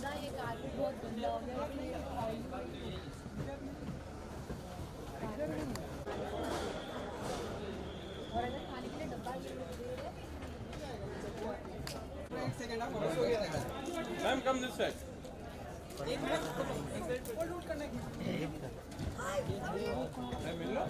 ना ये कारपेट बहुत गंदा हो गया और अगर खाने के लिए डब्बा ma'am come this side mill low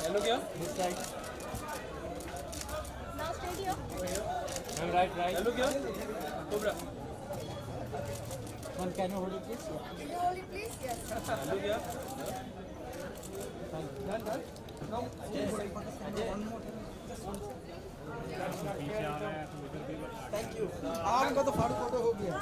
hello क्या now stay here I'm right. Hello क्या cobra One, can you hold it, please? can you hold it please yes hello क्या Thank you. आपका तो फोटो हो गया.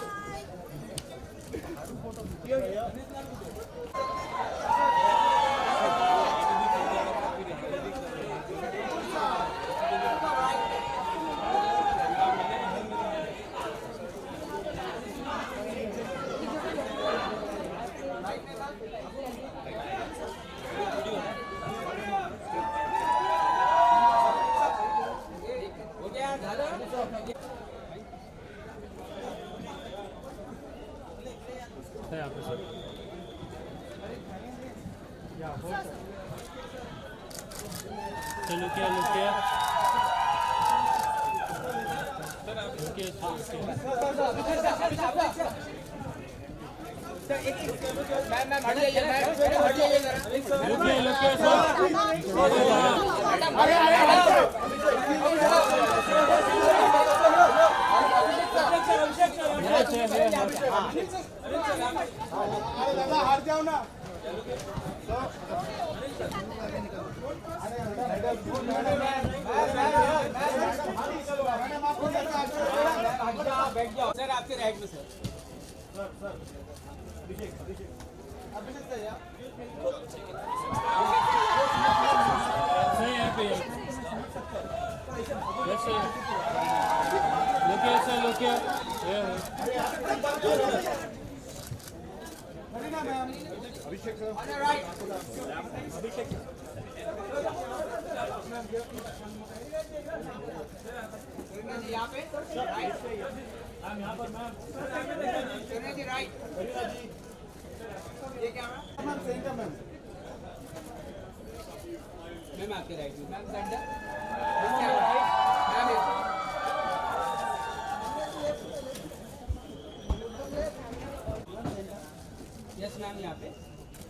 चलो क्या हार जाओ ना. सर आपके राइट में सर सही है पे जैसे look here अभिषेक सर यहाँ पे मैम यहाँ पर मैम जी राइट ये क्या मैम सेंटर मैम मैम आपके राइट में मैम सेंटर यस मैम यहाँ पे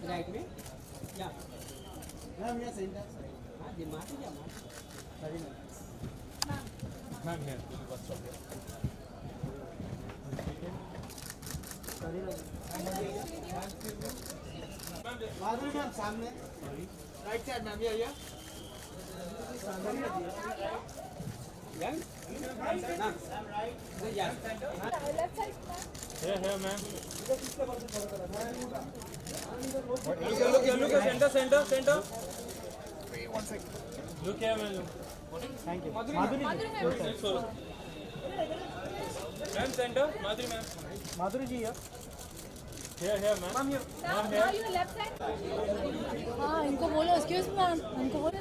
राइट में या मैम ये सेंटर हाँ जी मार क्या मार मैम है माधुरी मैम सामने राइट साइड मैम ये left side है ma'am look center look here ma'am thank you Madhuri ma'am centre Madhuri ma'am Madhuri ji है ma'am now you left side हाँ इनको बोलो excuse me मैम इनको बोलो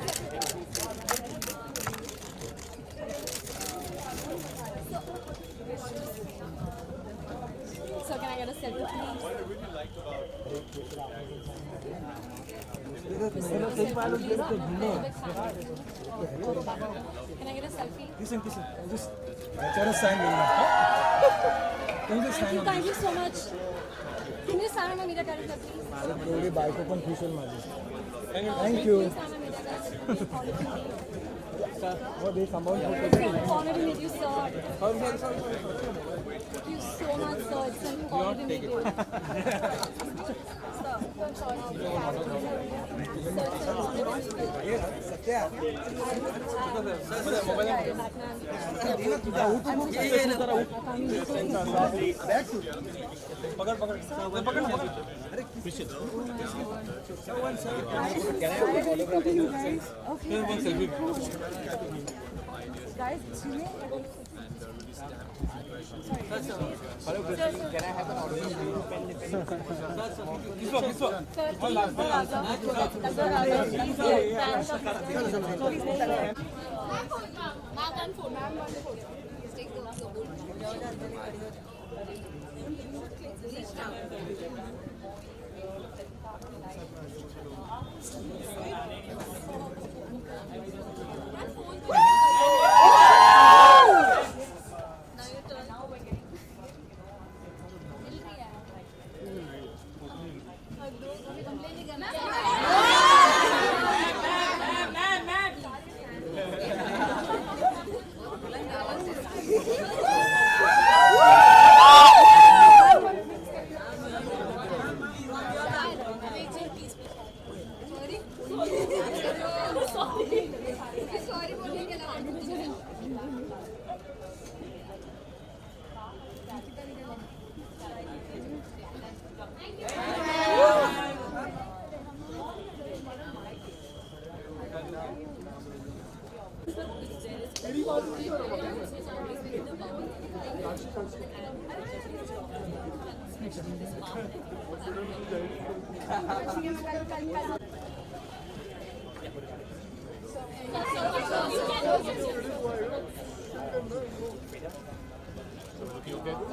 so can I get a selfie please can I get a selfie किसन चलो sign लेना thank you so much can you sign my media card please थोड़ी bike को पण खुश होऊन माझी थैंक यू वो दे संभाल It's an honor to meet you, sir. Thank you so much, sir. It's an honor to meet you. Sir, I'm sorry. Satya पकड़ Guys, excuse me.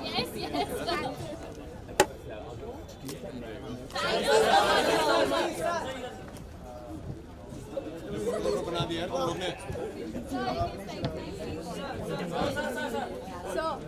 Yes, yes. बना दिया तो हमने So.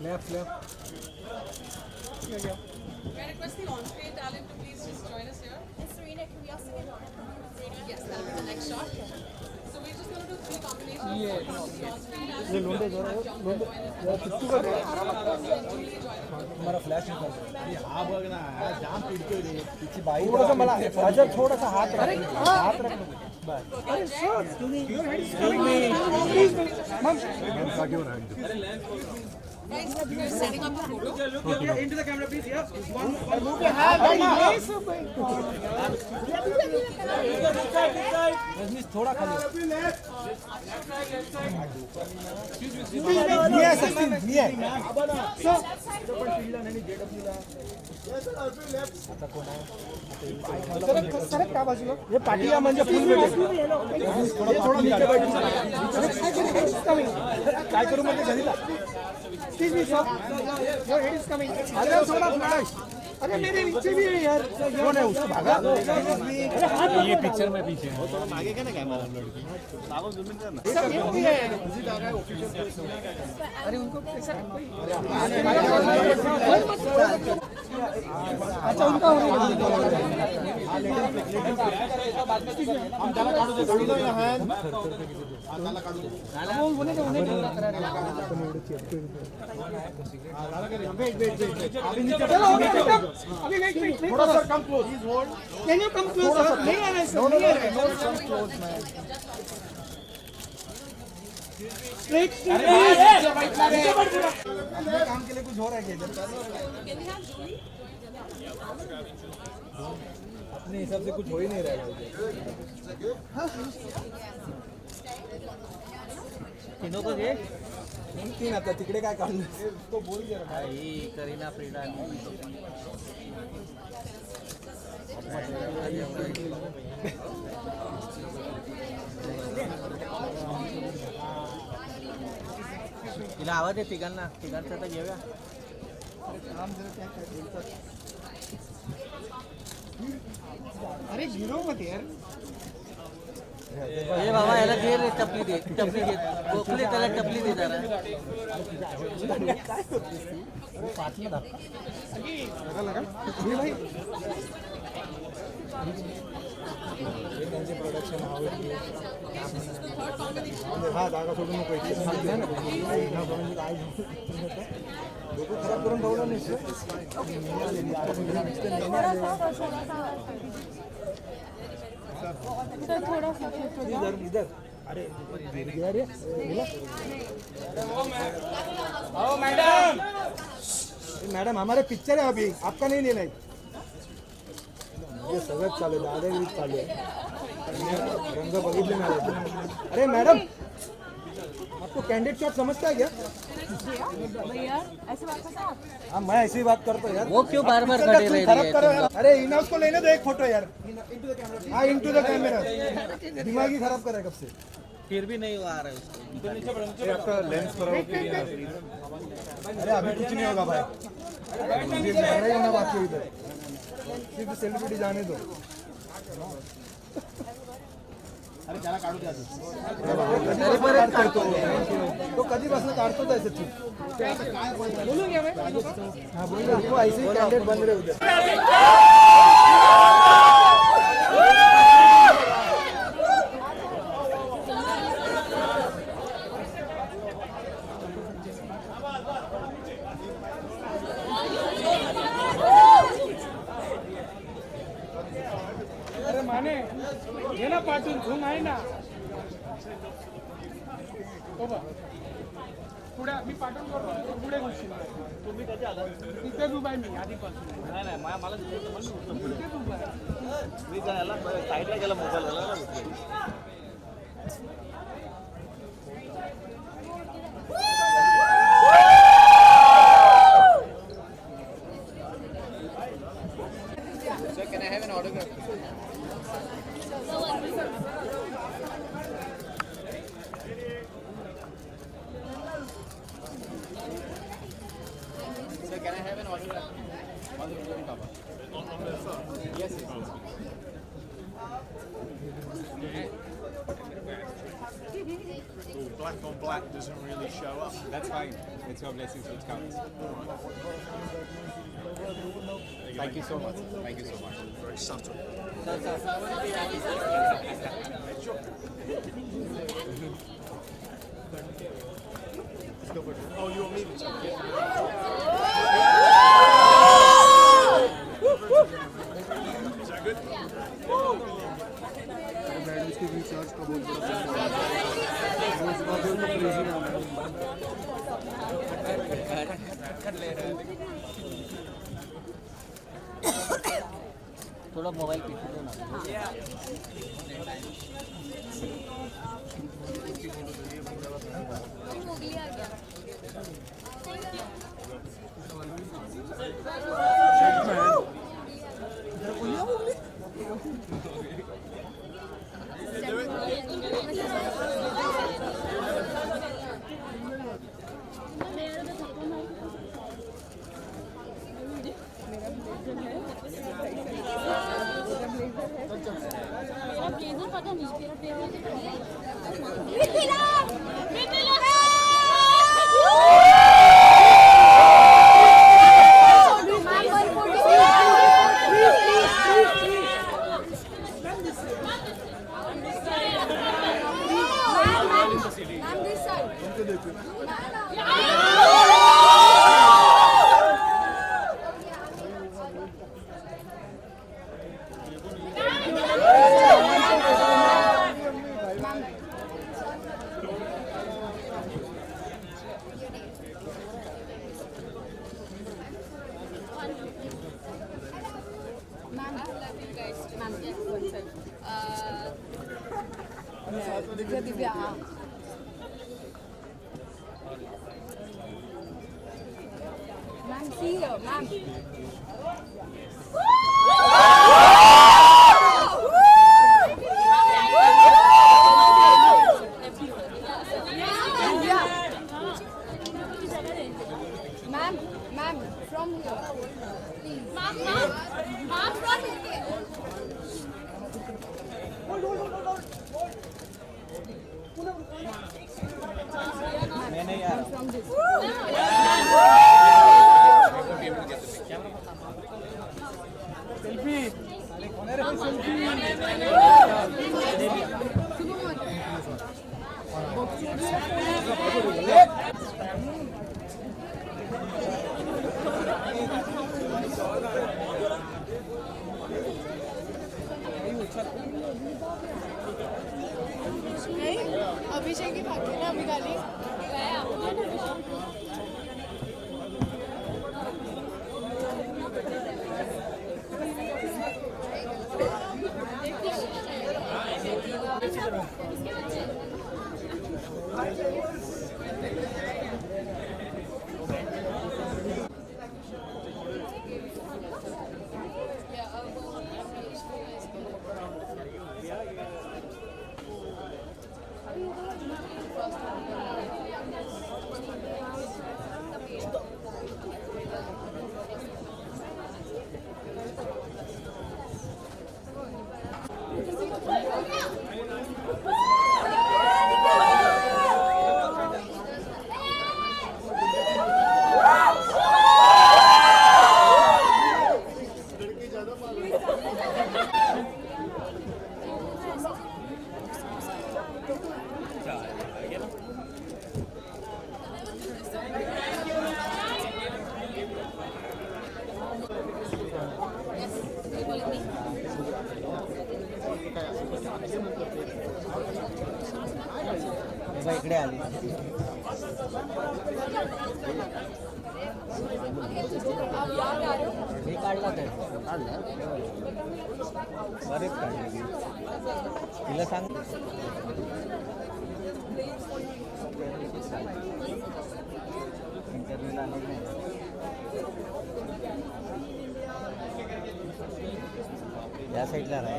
Left. Can I request the on-screen talent to please just join us here? Serena, can we also get on? Yes, that'll be the next shot. So we're just going to do 3 combinations. The on-screen talent. ये लोंडे जो है लोंडे वो किसको कर रहे हैं हमारा flash निकल रहा है ये हाँ बगना है जाम पीट के रे पीछे बाई थोड़ा सा मला अजब थोड़ा सा हाथ रख बस अरे sir your head is coming ma'am का क्यों रहा Guys, we're setting up the photo. into the camera please yeah one Rajneesh थोड़ा खाली ये सचिन ये सर क्या बाजूला ये पाटिया म्हणजे फुल थोडा नीचे काय करू म्हणजे घरीला Excuse me, sir. Your head is coming. अरे थोड़ा फ्लैश अरे मेरे नीचे भी है यार कौन है उसको भागा अरे ये पिक्चर में पीछे है तो आगे क्या ना कैमरा लड़की सागो जमीन पे ना सब ये भी है विजिट आ रहा है ऑफिशियल प्लेस में अरे उनको कैसा अच्छा उनका हो रहा हम डाला काढू दे काढू दो यहां डाला काढू दे वो बोले तो उन्हें डाला करा रहे वेट अभी नीचे चलो अभी वेट थोड़ा सा come close please hold can you come close नहीं आ रहा है सर नहीं आ रहा है no come close man straight अपने काम के लिए कुछ हो रहा है क्या इधर अपने हिसाब से कुछ हो ही नहीं रहा है तीनों को घे तीन आता तिकडे काय काढलं तो बोल दे रे ही करीना फ्रीडा तिला आवाज आहे तिघांना तर घेऊया अरे गिरो मत यार हे बाबा याला दे रे चपली दे गोखले त्याला चपली दे जरा प्रोडक्शन हा जागा सोडून नको खराब करून ठेवलं नाही इधर अरे मैडम मैडम हमारे पिक्चर है अभी आपका नहीं लेना है ये सगळं चालू आहे दादागिरी चालू आहे रंग बघितले नाही अरे मैडम आपको कैंडिडेट शॉट समझता है क्या भैया ऐसे बात करते आप? हाँ मैं ऐसी ही बात करता हूँ यार वो क्यों बार बार खड़े रह खराब रही करो है यार। अरे इनाउंस को लेने दो एक फोटो यार हाँ इनटू द कैमरा दिमाग ही खराब करा है कब से फिर भी नहीं आ रहा है उसको आपका लेंस खराब अरे अभी कुछ नहीं होगा भाई होना बाकी है इधर सिर्फ सेलिब्रिटी जाने दो अरे त्याला काढू द्या तो कधीपासून काढतो त्याचं चूक बोलू घ्या हाँ बोलू वो ऐसे ही कैंडिडेट बन रहे उधर अरे माने ये ना पाठवून झूम आहे ना पुढे मी पाठवून करतो पुढे गोष्टी तुम्ही कधी आला तिथे उभा आहे मी आधीपासून नाही नाही मला तिथेच उभा आहे मी याला साईडला गेला mobile Sir, can I have an autograph? Sir, can I have an autograph? On the cover. Yes, yes. Black on black doesn't really show up. That's fine. It's your blessings which counts. Thank you so much. Thank you so much. Very subtle. Oh, you want me to take it? Is that good? थोड़ा mobile पीछे दो ना Mowgli आ गया पता नहीं Divya ma'am see ma'am ma'am ma'am from here please ma'am ma'am from here around this. Abhishek ही भाग ना अभी गाली इकडे आली मी काढला तर बरेच काढले तिला सांग इंटरव्ह्यूला आले नाही या साईडला राहा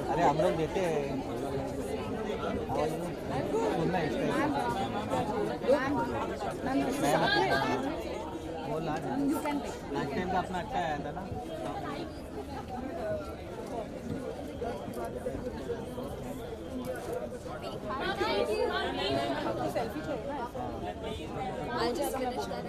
अरे हम लोग देते हैं वो लास्ट टाइम का अपना अच्छा आया था ना I'll just finish that.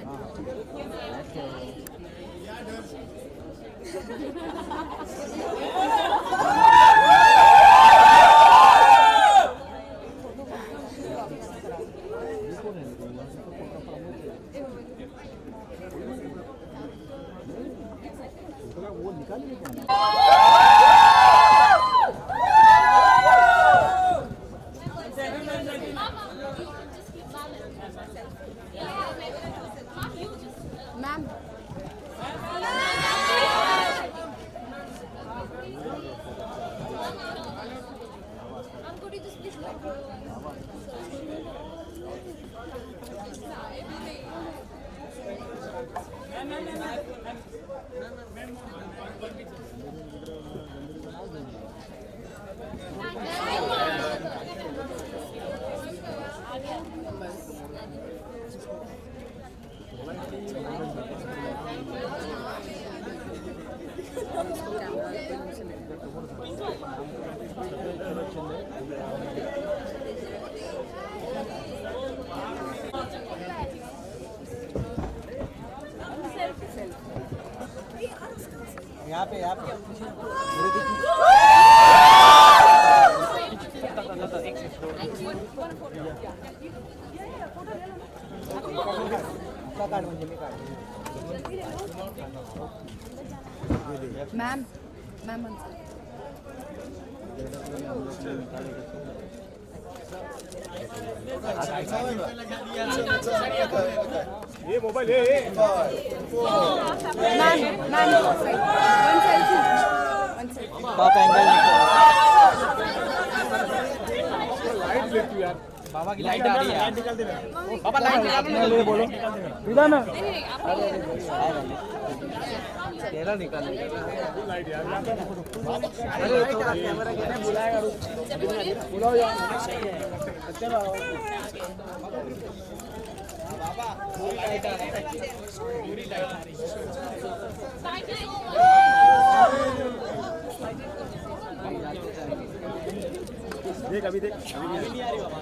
वो निकालिए क्या Ma'am. Could you just please यहाँ पे Ma'am. Ma'am, one second. ये मोबाइल है Ma'am, ma'am, one selfie. One selfie. Top angle light लेती यार बाबा की लाइट आ रही है। बाबा लाइट निकालो ना, ले बोलो इधर ना। नहीं आप चेहरा निकाल। अरे थोड़ा कैमरा के बुलाएगा, बुलाओ यार। अच्छा बाबा लाइट आ रही है, पूरी लाइट आ रही है। देख अभी देख, अभी नहीं आ रही बाबा।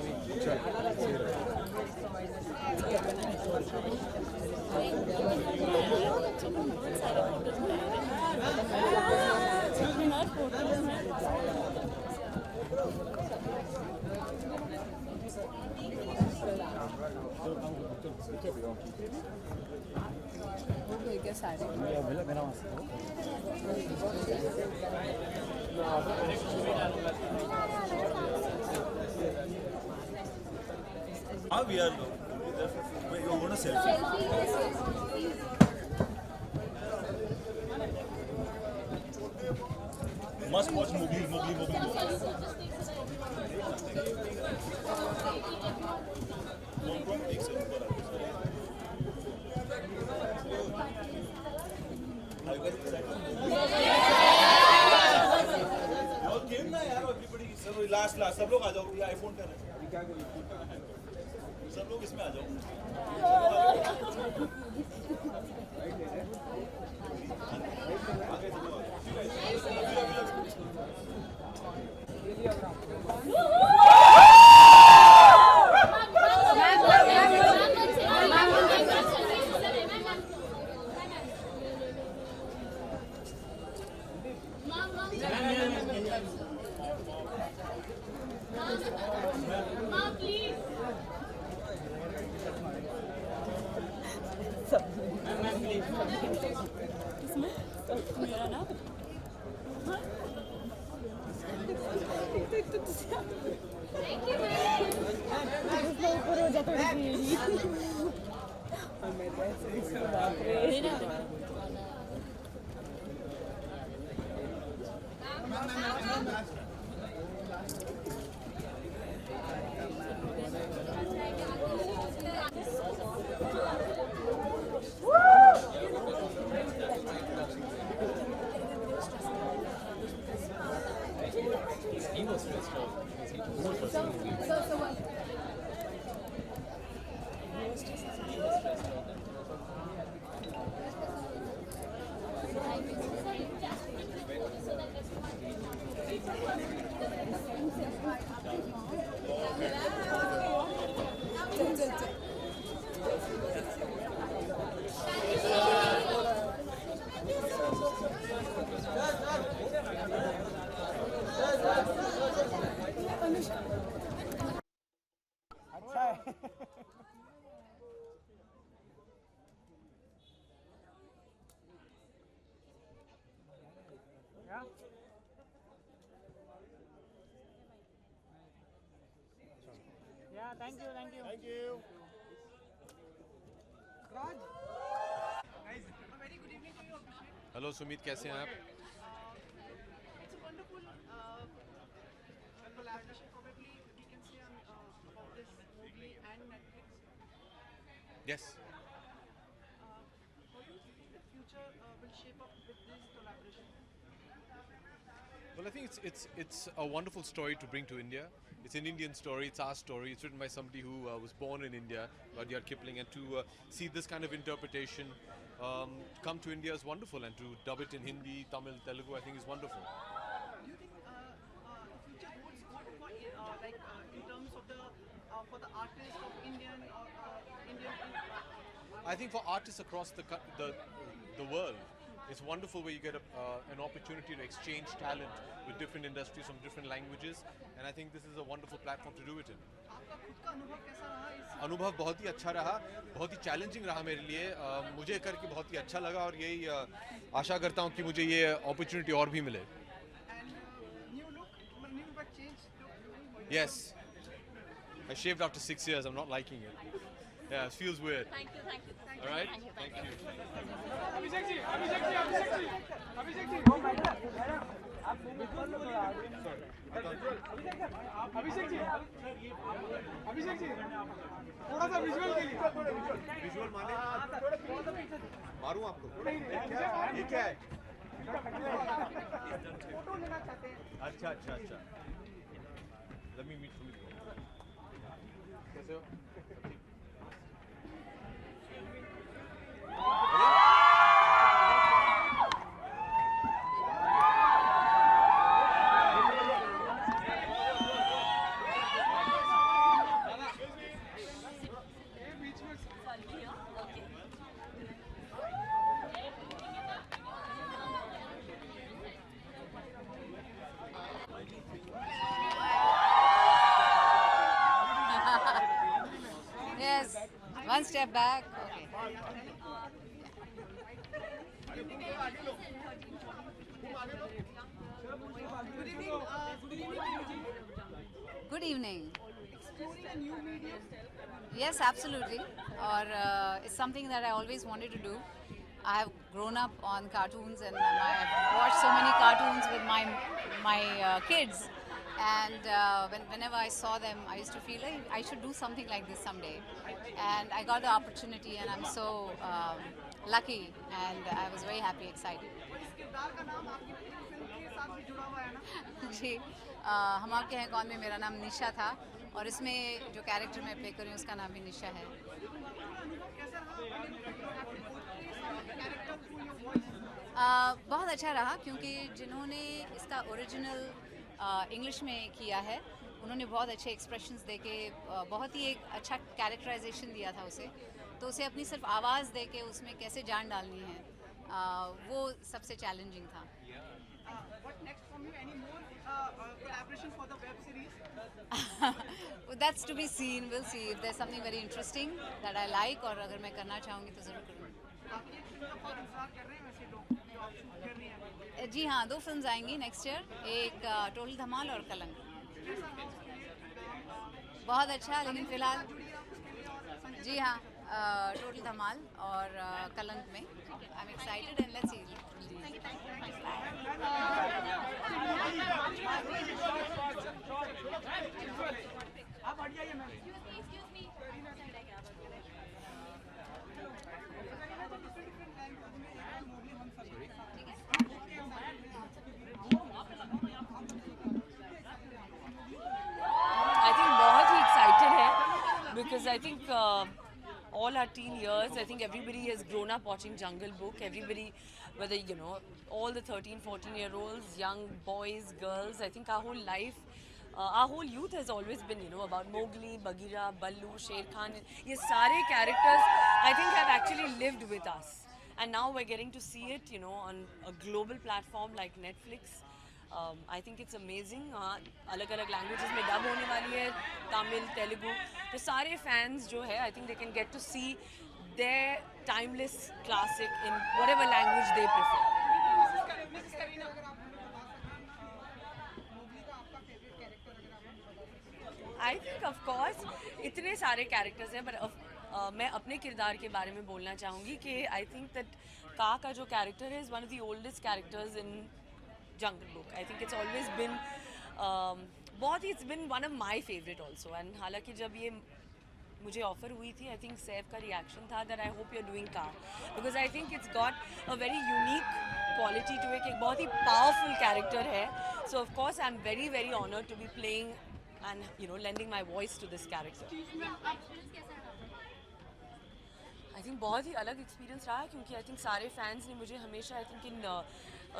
we are. Wait, you want a selfie? Must watch Mowgli. Last सब लोग आ जाओ, ये आईफोन कर रहे हैं, सब लोग इसमें आ जाओ। मेरा ना ऊपर हो जाता है। Thank you. Thank you. Hello Sumit, कैसे हैं आप? It's a wonderful collaboration, probably we can say about this Mowgli and Netflix. Yes. How do you think the future will shape up with this collaboration? Well, I think it's a wonderful story to bring to India. It's an Indian story. It's our story. It's written by somebody who was born in India, Rudyard Kipling, and to see this kind of interpretation come to India is wonderful. And to dub it in Hindi, Tamil, Telugu, I think is wonderful. Do you think the future holds good for in terms of the for the artists of Indian or Indian? I think for artists across the world, it's wonderful where you get an opportunity to exchange talent with different industries from different languages, and I think this is a wonderful platform to do it in. आपका खुद का अनुभव कैसा रहा इस? अनुभव बहुत ही अच्छा रहा, बहुत ही चैलेंजिंग रहा मेरे लिए। मुझे करके बहुत ही अच्छा लगा और यही आशा करता हूँ कि मुझे ये अपॉर्चुनिटी और भी मिले। And new look, new but changed look. Yes, I shaved after 6 years. I'm not liking it. Yeah, it feels weird. Thank you. All right, thank you. Abhishek ji, Abhishek ji, Abhishek ji, थोड़ा सा विजुअल के लिए। विजुअल माने मारूं आपको? ये क्या है? फोटो लेना चाहते हैं। अच्छा अच्छा अच्छा। Let me meet Sumit. कैसे हो? Yes, one step back. Okay. Good evening. Exploring a new medium. Yes, absolutely. Or it's something that I always wanted to do. I have grown up on cartoons and I've watched so many cartoons with my kids. And whenever I saw them, I used to feel like I should do something like this someday. And I got the opportunity, and I'm so lucky, and I was very happy, excited. और इस किरदार का नाम आपकी film के साथ भी जुड़ा हुआ है ना? जी, हम आपके हैं कौन में मेरा नाम निशा था, और इसमें जो कैरेक्टर मैं प्ले कर रही हूँ उसका नाम भी निशा है. कैसा रहा? बहुत अच्छा रहा, क्योंकि जिन्होंने इसका ओरिजिनल इंग्लिश में किया है उन्होंने बहुत अच्छे एक्सप्रेशंस देके बहुत ही एक अच्छा कैरेक्टराइजेशन दिया था उसे, तो उसे अपनी सिर्फ आवाज़ देके उसमें कैसे जान डालनी है, वो सबसे चैलेंजिंग था. What next from you? Any more collaboration for the web series? That's to be seen. We'll see if there's something very interesting that I like, और अगर मैं करना चाहूँगी तो ज़रूर करूँगी. आपकी एक फिल्म का बहुत इंतजार कर रहे हैं वैसे लोग जो आप शूट कर रही हैं. जी हाँ, 2 फिल्म्स आएंगी नेक्स्ट ईयर, एक टोटल धमाल और कलंक. बहुत अच्छा, लेकिन फिलहाल जी हाँ, टोटल धमाल और कलंक में I am excited and let's see. आप हट जाइए मैम. I think बहुत ही excited है because I think all our teen years, I think everybody has grown up watching Jungle Book. Everybody, whether you know, all the 13, 14-year-olds, young boys, girls, I think our whole life, our whole youth has always been, you know, about Mowgli, Bagheera, Ballu, Sher Khan. ये सारे characters, I think, have actually lived with us. And now we're getting to see it, you know, on a global platform like Netflix. I think it's amazing. अलग-अलग languages में dub होने वाली है, Tamil, Telugu. तो सारे fans जो है, I think they can get to see their timeless classic in whatever language they prefer. Mrs Kareena, अगर आप मुझे बता सकें मूवी का आपका फेवरेट कैरेक्टर अगर आप मुझे बता सकें. I think of course इतने सारे characters हैं, but मैं अपने किरदार के बारे में बोलना चाहूँगी कि I think that का जो character है is one of the oldest characters in Jungle Book. I think it's always been it's been one of my favorite also. And हालांकि जब ये मुझे ऑफर हुई थी, I think सैफ का reaction था that I hope you're doing car, because I think it's got a very unique quality to it. एक बहुत ही powerful character है. So of course I'm very very honored to be playing and, you know, lending my voice to this character. I think बहुत ही अलग experience रहा है, क्योंकि I think सारे fans ने मुझे हमेशा I think in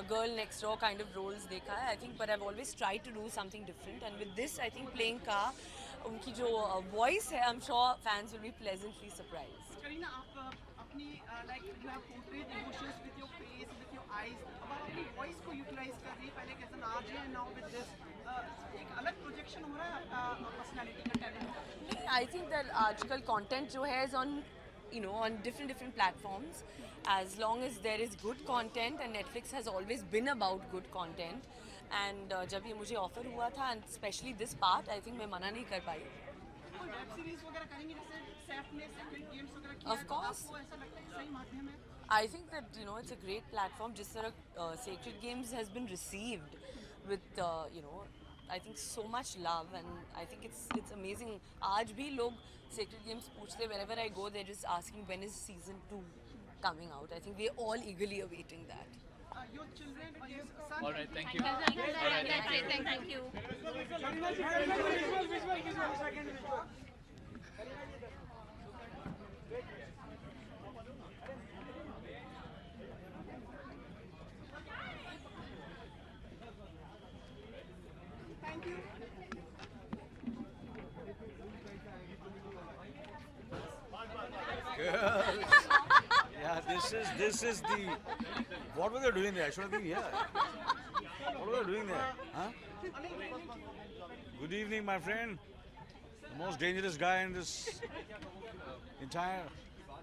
a girl next door kind of roles देखा है. I think, but I've always tried to do something different. And with this, I think playing Ka, उनकी जो voice है, I'm sure fans will be pleasantly surprised. Kareena, आप अपनी like you have portrayed emotions with your face, with your eyes. अब आप अपनी voice को utilize कर रही हैं, पहले कैसे आज है, now with this एक अलग projection हो रहा है आपका personality का talent. I think that आजकल content जो है is on, you know, on different platforms. As long as there is good content, and Netflix has always been about good content. And जब ये मुझे offer हुआ था, and especially this part, I think मैं मना नहीं कर पाई. कोई web series वगैरह करेंगे जैसे सैफ ने Squid Games वगैरह किया है, Of course. आपको ऐसा लगता है कि सही माध्यम है? I think that, you know, it's a great platform. जिस तरह Sacred Games has been received with, you know, I think so much love, and I think it's amazing. आज भी लोग Sacred Games पूछते, wherever I go, they're just asking when is season 2 coming out. I think we're all eagerly awaiting that. Your children or your son. All right, thank you. Thank you. Thank you. Yeah, this is the. What were they doing there? I should have been here. What were they doing there? Huh? Good evening, my friend. The most dangerous guy in this entire.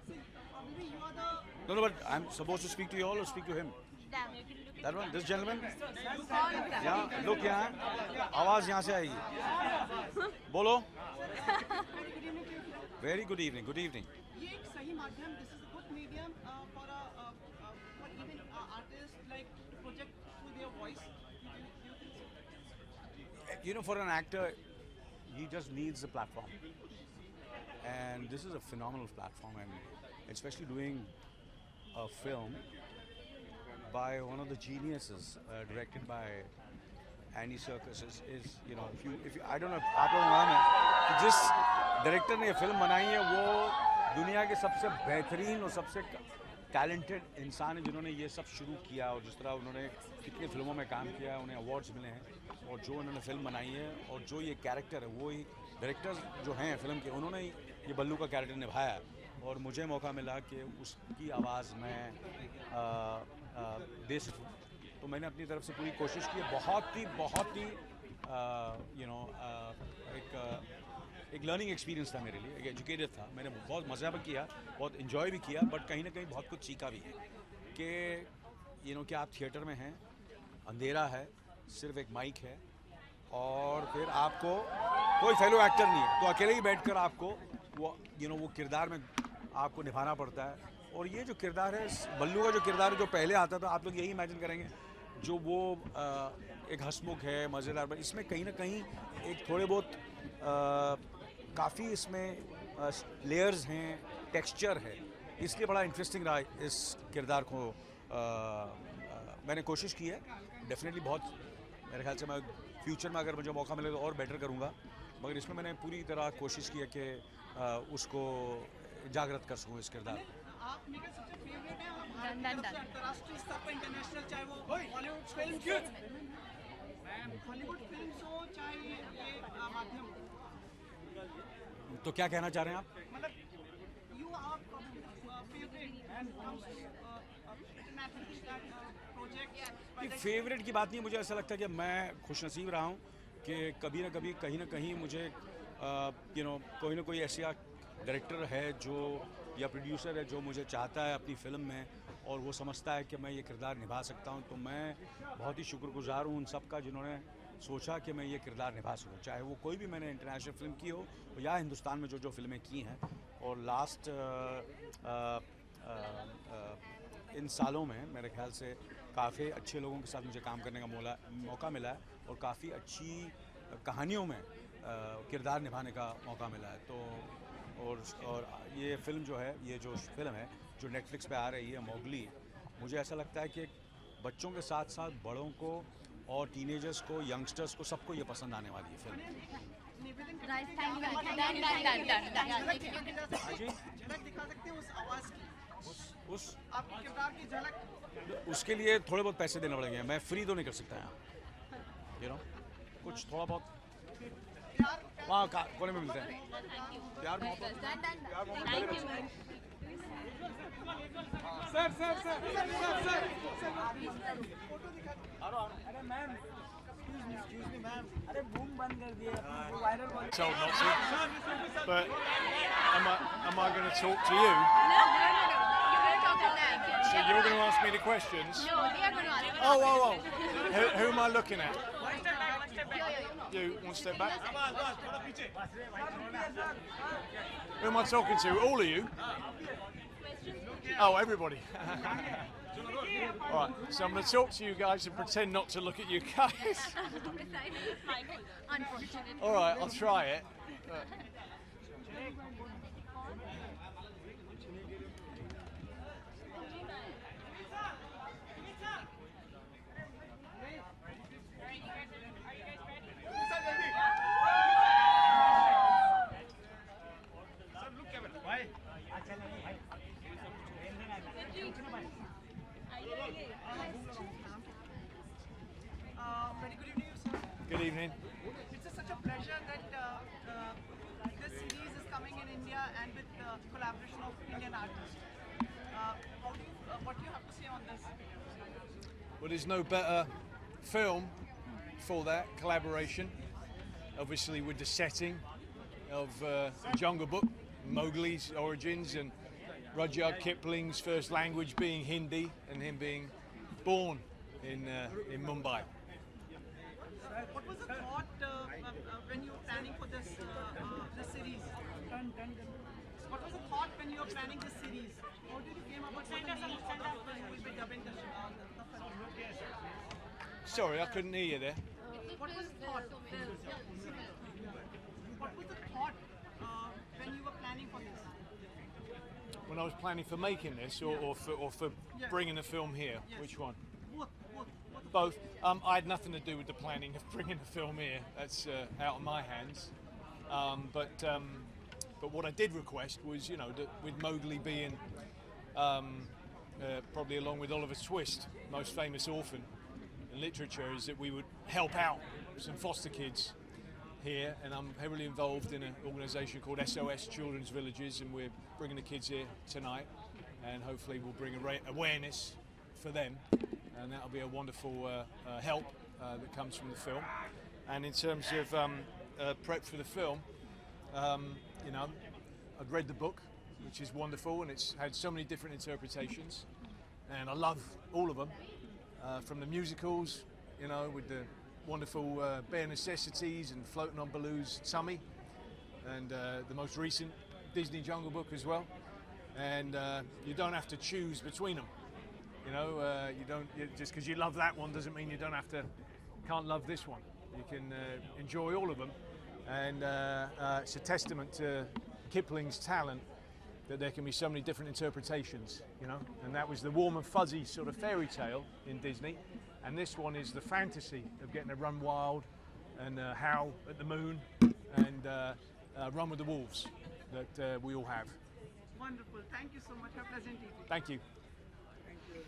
Maybe you are the. No, but I'm supposed to speak to you all or speak to him? That one, this gentleman? Yeah, look यहाँ. आवाज यहाँ से आएगी. बोलो. Very good evening. Good evening. ये एक सही माध्यम. This is a good medium for even artists like to project through their voice. You think so? You know, for an actor, he just needs a platform. And this is a phenomenal platform, and especially doing a film by one of the geniuses, directed by Andy Serkis is you know, if you, I don't know if आप लोगों को मालूम है कि जिस director ने ये film बनाई है वो दुनिया के सबसे बेहतरीन और सबसे टैलेंटेड इंसान है जिन्होंने ये सब शुरू किया, और जिस तरह उन्होंने कितनी फिल्मों में काम किया, उन्हें अवार्ड्स मिले हैं, और जो उन्होंने फिल्म बनाई है और जो ये कैरेक्टर है वो ही डायरेक्टर्स जो हैं फिल्म के, उन्होंने ही ये बल्लू का कैरेक्टर निभाया, और मुझे मौका मिला कि उसकी आवाज़ में दे सकूँ, तो मैंने अपनी तरफ से पूरी कोशिश की. बहुत ही यू नो एक लर्निंग एक्सपीरियंस था मेरे लिए, एक एजुकेटेड था. मैंने बहुत मज़ा भी किया, बहुत इन्जॉय भी किया, बट कहीं ना कहीं बहुत कुछ सीखा भी है कि यू नो कि आप थिएटर में हैं, अंधेरा है, सिर्फ एक माइक है, और फिर आपको कोई फेलो एक्टर नहीं है, तो अकेले ही बैठकर आपको वो यू नो वो किरदार में आपको निभाना पड़ता है. और ये जो किरदार है, बल्लू का जो किरदार है जो पहले आता था, आप लोग यही इमेजिन करेंगे जो वो एक हंसमुख है, मज़ेदार, पर इसमें कहीं ना कहीं एक थोड़े बहुत काफ़ी इसमें लेयर्स हैं, टेक्सचर है, इसलिए बड़ा इंटरेस्टिंग रहा इस किरदार को. मैंने कोशिश की है, डेफिनेटली बहुत, मेरे ख्याल से मैं फ्यूचर में अगर मुझे मौका मिले तो और बेटर करूँगा, मगर इसमें मैंने पूरी तरह कोशिश की है कि उसको जागृत कर सकूँ इस किरदार. आप मेरे सबसे फेवरेट हैं. आप अंतर्राष्ट्रीय स्तर पर इंटरनेशनल, चाहे वो हॉलीवुड फिल्म हो, चाहे ये माध्यम हो. तो क्या कहना चाह रहे हैं आप? मतलब you are favourite project. Favourite की बात नहीं, मुझे ऐसा लगता है कि मैं खुशनसीब रहा हूँ कि कभी ना कभी कहीं ना कहीं मुझे यू नो कोई ना कोई ऐसा डायरेक्टर है जो या प्रोड्यूसर है जो मुझे चाहता है अपनी फ़िल्म में, और वो समझता है कि मैं ये किरदार निभा सकता हूँ. तो मैं बहुत ही शुक्रगुजार हूँ उन सब का जिन्होंने सोचा कि मैं ये किरदार निभा सकूँ, चाहे वो कोई भी मैंने इंटरनेशनल फ़िल्म की हो या हिंदुस्तान में जो फिल्में की हैं. और लास्ट इन सालों में मेरे ख्याल से काफ़ी अच्छे लोगों के साथ मुझे काम करने का मौका मिला है, और काफ़ी अच्छी कहानियों में किरदार निभाने का मौका मिला है. तो और ये फिल्म जो है, ये जो फिल्म है जो नेटफ्लिक्स पे आ रही है, मोगली, मुझे ऐसा लगता है कि बच्चों के साथ साथ बड़ों को और टीनेजर्स को, यंगस्टर्स को, सबको ये पसंद आने वाली है फिल्म. झलक दिखा सकते हैं उस आवाज़ की, उस आपके किरदार की झलक. उसके लिए थोड़े बहुत पैसे देने पड़ेंगे, मैं फ्री तो नहीं कर सकता यहाँ, यू नो, कुछ थोड़ा बहुत वहाँ कोने में मिलते हैं. प्यार मोहब्बत. अरे मैम, एक्सक्यूज मी मैम, अरे बूम बंद कर दिए, viral Told not to. But am I going to talk to you? So you're going to ask me the questions? No, we are going to ask. Oh. Who am I looking at? You, one step back. Who am I talking to? All of you? Oh, everybody. All right, so I'm going to talk to you guys and pretend not to look at you guys. All right, I'll try it. Very good evening, sir. Good evening. It's such a pleasure that this series is coming in India and with the collaboration of Indian artists. What do you have to say on this? Well, there's no better film for that collaboration. Obviously, with the setting of Jungle Book, Mowgli's origins, and Rudyard Kipling's first language being Hindi, and him being born in Mumbai. What was the thought when you were planning for this series? What was the thought when you were planning this series? How did you came about the name of the person who will be dubbing the film? Sorry, I couldn't hear you there. What was the thought? What was the thought when you were planning for this? When I was planning for making this, or for bringing the film here, which one? Both. I had nothing to do with the planning of bringing the film here. That's out of my hands. But what I did request was, you know, that with Mowgli being probably along with Oliver Twist, most famous orphan in literature, is that we would help out some foster kids here, and I'm heavily involved in an organisation called SOS Children's Villages, and we're bringing the kids here tonight, and hopefully we'll bring awareness for them, and that'll be a wonderful help that comes from the film. And in terms of prep for the film, you know, I'd read the book, which is wonderful, and it's had so many different interpretations, and I love all of them, from the musicals, you know, with the wonderful Bare Necessities and Floating on Baloo's Tummy, and the most recent Disney Jungle Book as well. And you don't have to choose between them. You know, just because you love that one doesn't mean you can't love this one. You can enjoy all of them, and it's a testament to Kipling's talent that there can be so many different interpretations, you know. And that was the warm and fuzzy sort of fairy tale in Disney, and this one is the fantasy of getting to run wild and howl at the moon and run with the wolves that we all have. Wonderful. Thank you so much. Have a pleasant evening. Thank you. Thank you.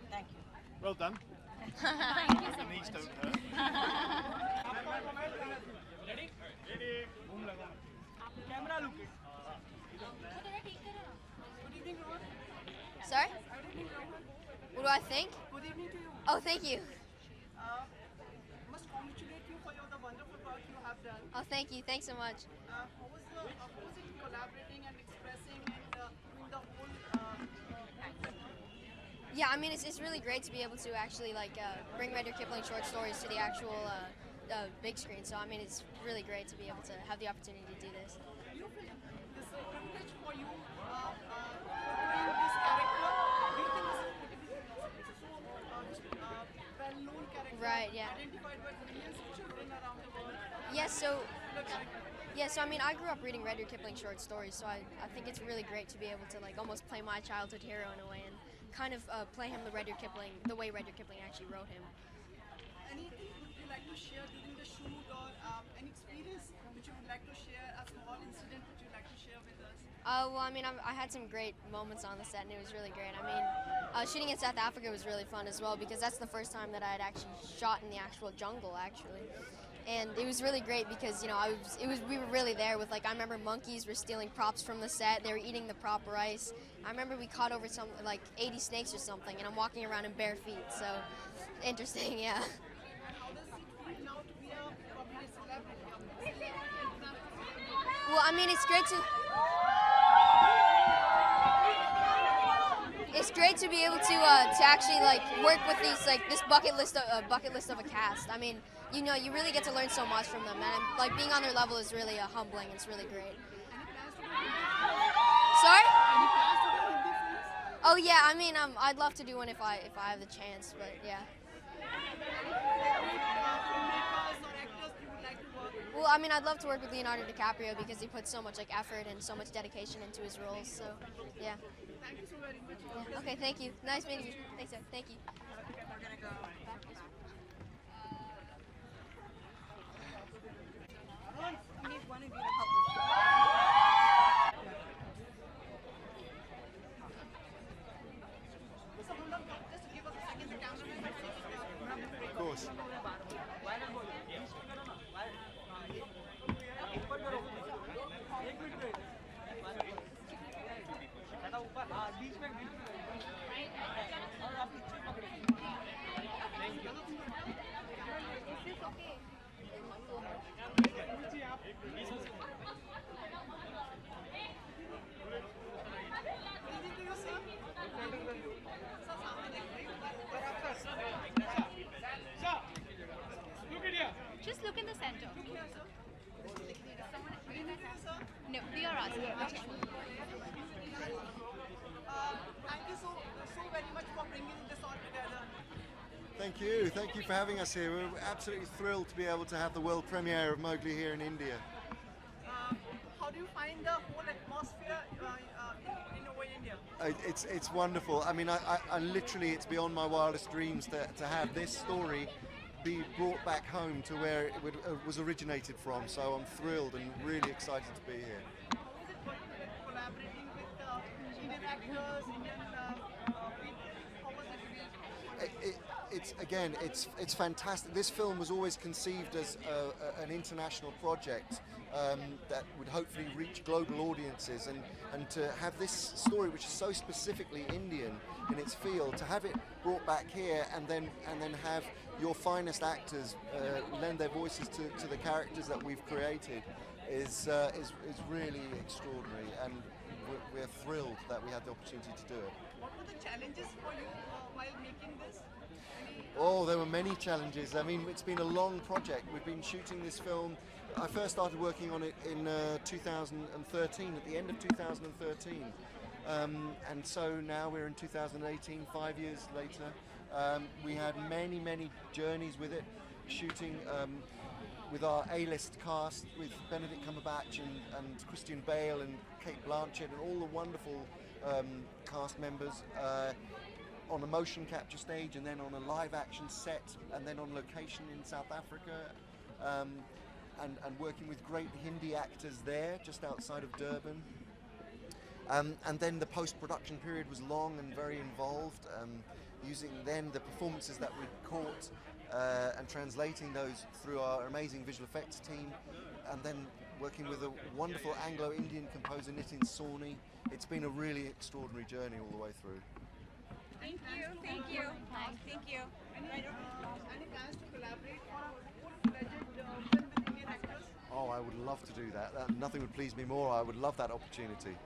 Thank you. Well done. Thank you. Your knees don't hurt. Sorry? What do I think? Good evening to you. Oh, thank you. Must congratulate you for the wonderful work you have done. Oh, thank you. Thanks so much. How was it collaborating and expressing and doing the whole Yeah, I mean, it's really great to be able to actually bring Rudyard Kipling short stories to the actual big screen. So I mean, it's really great to be able to have the opportunity to do this. Do you feel this is a privilege for you portraying this character? Do you think this is a well-known character? Right, yeah. Identified by millions of children around the world? Yes, so I mean, I grew up reading Rudyard Kipling short stories, so I think it's really great to be able to almost play my childhood hero in a way, and kind of play him the way Rudyard Kipling actually wrote him. Anything would you like to share during the shoot, or any experience which you would like to share, a small incident which you'd like to share with us? Well, I mean, I had some great moments on the set, and it was really great. I mean, shooting in South Africa was really fun as well, because that's the first time that I had actually shot in the actual jungle, actually. And it was really great because, you know, we were really there with, I remember monkeys were stealing props from the set. They were eating the prop rice. I remember we caught over 80 snakes or something, and I'm walking around in bare feet. So, interesting, yeah. How does it feel now to be a public celebrity? Well, I mean, it's great to be able to actually work with these this bucket list of a cast. I mean, you know, you really get to learn so much from them, and being on their level is really humbling. It's really great. Sorry? Oh yeah, I mean, I'd love to do one if I have the chance, but yeah. Well, I mean, I'd love to work with Leonardo DiCaprio because he puts so much like effort and so much dedication into his roles. So, yeah. Thank you so very much. Yeah. Okay, thank you. Nice meeting you. Thanks, sir. Thank you. I need one of you to help me. So hold on, just give us a second. The cameraman. Of course. Just look in the center. No, we are asking. Thank you so very much for bringing this all together. Thank you for having us here. We're absolutely thrilled to be able to have the world premiere of Mowgli here in India. How do you find the whole atmosphere in over India? It's wonderful. I mean, I literally, it's beyond my wildest dreams to have this story be brought back home to where it was originated from. So I'm thrilled and really excited to be here. How is it collaborating with Indian actors, Indian people? How was it? It's fantastic. This film was always conceived as an international project that would hopefully reach global audiences, and to have this story, which is so specifically Indian in its field, to have it brought back here and then have your finest actors lend their voices to the characters that we've created is really extraordinary, and we're thrilled that we had the opportunity to do it. What were the challenges for you while making this? Oh, there were many challenges. I mean, it's been a long project. We've been shooting this film. I first started working on it in 2013, at the end of 2013. And so now we're in 2018, 5 years later. We had many journeys with it, shooting with our A-list cast, with Benedict Cumberbatch and Christian Bale and Kate Blanchett and all the wonderful cast members. On a motion capture stage, and then on a live action set, and then on location in South Africa, and working with great Hindi actors there just outside of Durban. And then the post-production period was long and very involved, using then the performances that we caught and translating those through our amazing visual effects team, and then working with a wonderful Anglo-Indian composer, Nitin Sawhney. It's been a really extraordinary journey all the way through. Thank you. Thank you. Thank you. Any plans to collaborate on a full-fledged film with Indian actors? Oh, I would love to do that. Nothing would please me more. I would love that opportunity.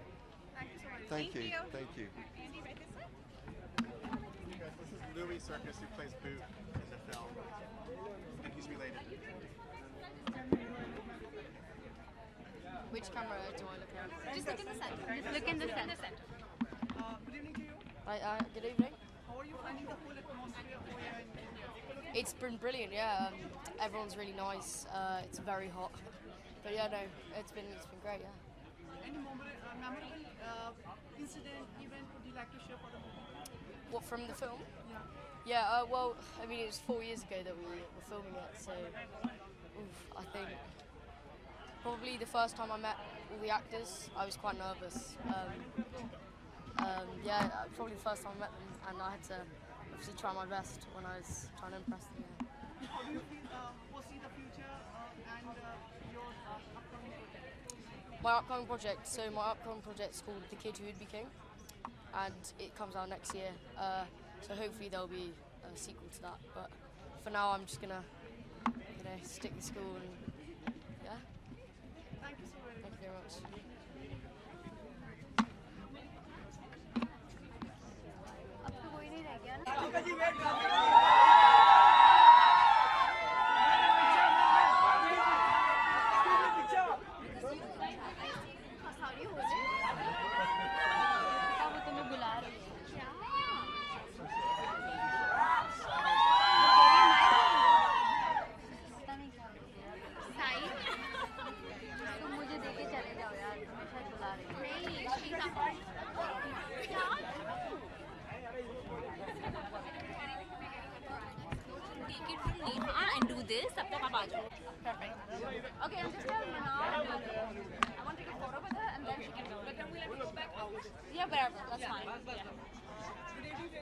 Thank you so much. Thank you. Thank you. Andy, right this way? This is Louis Circus, who plays Boot in the film, and he's related. Which camera do I look at? Just look in the center. Look in the center. Good evening to you. Good evening. How are you finding the whole atmosphere over here in India? It's been brilliant, yeah. Everyone's really nice. It's very hot, but yeah, no, it's been great, yeah. Any memorable incident, event would you like to share for the movie? What, from the film? Yeah. Yeah. Well, I mean, it was 4 years ago that we were filming it, so I think probably the first time I met all the actors, I was quite nervous. Yeah, probably the first time I met them, and I had to obviously try my best when I was trying to impress them. Yeah. How do you foresee the future and your upcoming project? My upcoming project, my upcoming project is called The Kid Who Would Be King, and it comes out next year. So hopefully there'll be a sequel to that. But for now, I'm just gonna, stick to school and yeah. Thank you so very much. Thank you very much. वो तुम्हें बुला रही है आ जाओ. Perfect. Okay, I'm just telling her now. I want to take a photo with her and then she can go. But then we let me go back out. Yeah, wherever. That's fine. Yeah.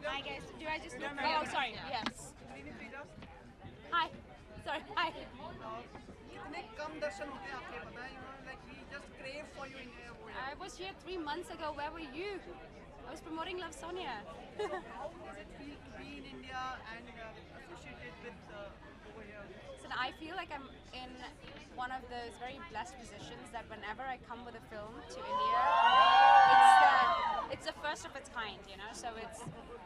Hi guys. Do I just? Oh, sorry. Yes. Hi. Sorry. Hi. इतने कम दर्शन होते हैं आपके पता है like we just crave for you in here. I was here 3 months ago. Where were you? I was promoting Love Sonia. How does it feel to be in India and associated with over here? So I feel like I'm in one of those very blessed positions that whenever I come with a film to India, it's the first of its kind, you know. So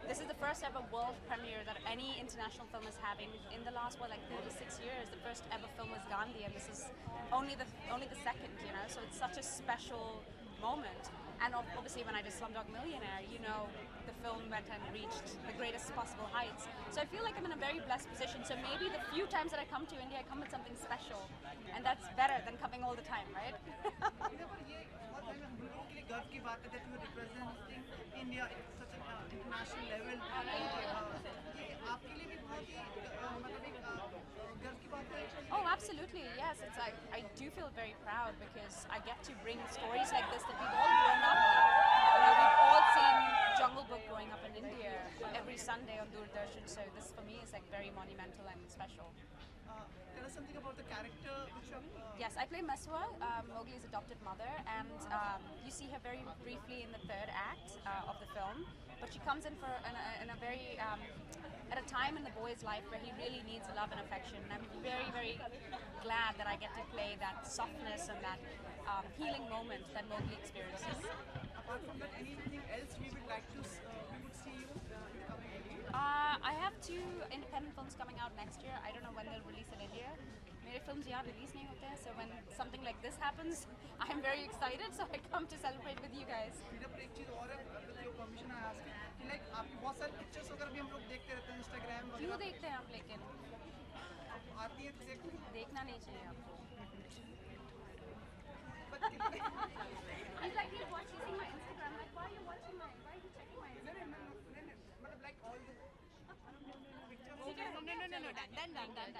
this is the first ever world premiere that any international film is having in the last 36 years. The first ever film was Gandhi, and this is only the second, you know. So it's such a special moment. And obviously, when I did Slumdog Millionaire, you know, the film went and reached the greatest possible heights. So I feel like I'm in a very blessed position. So maybe the few times that I come to India, I come with something special, and that's better than coming all the time, right? गर्व की बात है that you are representing India at such an international level. ये आपके लिए भी बहुत ही मतलब एक गर्व की बात है. Oh, absolutely, yes. It's I do feel very proud because I get to bring stories like this that we've all grown up with. You know, we've all seen Jungle Book growing up in India every Sunday on Doordarshan. So this for me is like very monumental and special. Tell us something about the character which you Yes, I play Meswa, Mowgli's adopted mother, and you see her very briefly in the third act of the film. But she comes in for in a very at a time in the boy's life where he really needs love and affection. And I'm very, very glad that I get to play that softness and that healing moment that Mowgli experiences. Apart from that, anything else we would like to we would see you in the coming year? I have 2 independent films coming out next year. I don't know when they'll release in India. मेरे films यहाँ release नहीं होते हैं, so when something like this happens, I am very excited. So I come to celebrate with you guys. मेरा पर एक चीज़ और है, with your permission I ask कि like आपकी बहुत सारी pictures वगैरह भी हम लोग देखते रहते हैं Instagram वगैरह. क्यों देखते हैं आप लेकिन? आती है तो देखना नहीं चाहिए आपको. But He's like, he's watching my Instagram. Like, why are you watching my? Why are you checking my Instagram? मतलब like all the No, done.